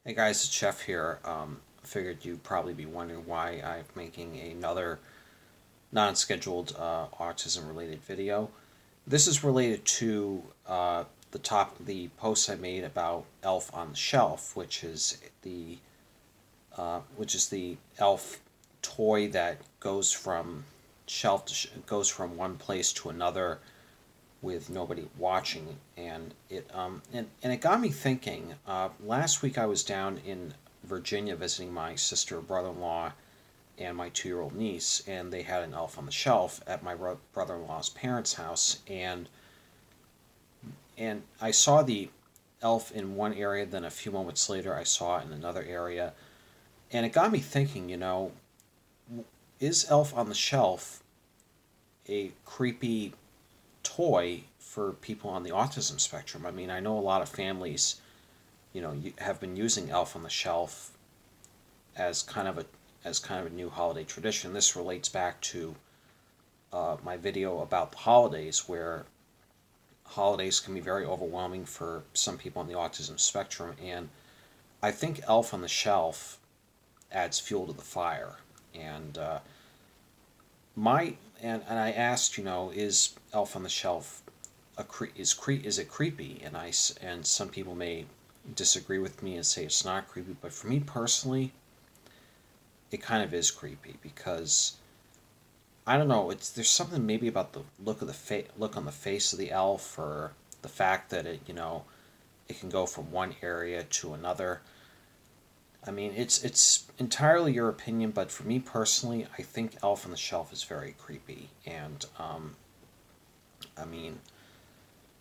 Hey guys, it's Chef here. Figured you'd probably be wondering why I'm making another non-scheduled autism-related video. This is related to the post I made about Elf on the Shelf, which is the elf toy that goes from goes from one place to another with nobody watching, and it got me thinking. Last week I was down in Virginia visiting my sister, brother-in-law, and my 2-year-old niece, and they had an Elf on the Shelf at my brother-in-law's parents' house, and I saw the elf in one area. Then a few moments later, I saw it in another area, and it got me thinking. Is Elf on the Shelf a creepy toy for people on the autism spectrum? I mean, I know a lot of families, have been using Elf on the Shelf as kind of a new holiday tradition. This relates back to my video about the holidays, where holidays can be very overwhelming for some people on the autism spectrum, and I think Elf on the Shelf adds fuel to the fire. And my and I asked, is Elf on the Shelf is it creepy? And some people may disagree with me and say it's not creepy, but for me personally, it kind of is creepy because I don't know. There's something maybe about the look on the face of the elf, or the fact that it can go from one area to another. I mean, it's entirely your opinion, but for me personally, I think Elf on the Shelf is very creepy, and I mean,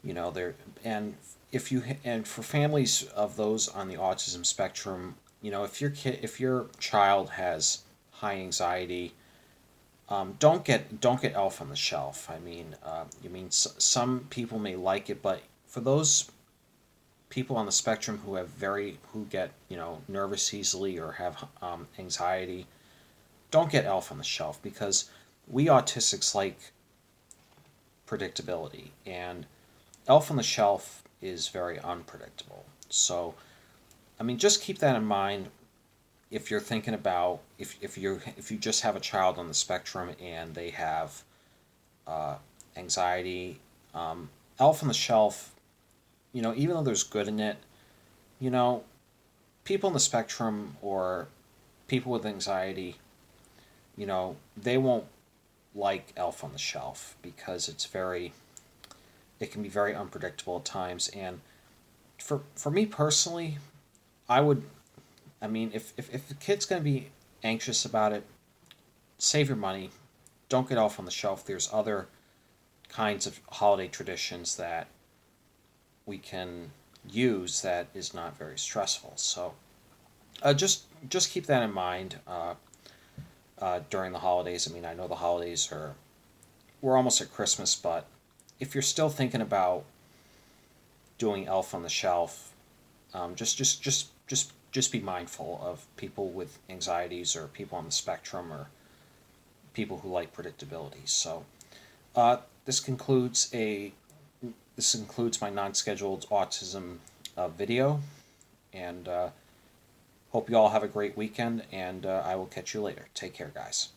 there and if you and for families of those on the autism spectrum, if your child has high anxiety, don't get Elf on the Shelf. Some people may like it, but for those people on the spectrum who get nervous easily or have anxiety, don't get Elf on the Shelf, because we autistics like predictability, and Elf on the Shelf is very unpredictable. So, I mean, just keep that in mind if you're thinking about if you just have a child on the spectrum and they have uh, anxiety. Elf on the Shelf, even though there's good in it, you know, people on the spectrum or people with anxiety, they won't like Elf on the Shelf because it can be very unpredictable at times. And for me personally, I would, I mean, if the kid's going to be anxious about it, save your money. Don't get Elf on the Shelf. There's other kinds of holiday traditions that we can use that is not very stressful. So just keep that in mind during the holidays. I mean, I know the holidays we're almost at Christmas, but if you're still thinking about doing Elf on the Shelf, just be mindful of people with anxieties, or people on the spectrum, or people who like predictability. So uh, this concludes a this concludes my non-scheduled autism video, and hope you all have a great weekend. And I will catch you later. Take care, guys.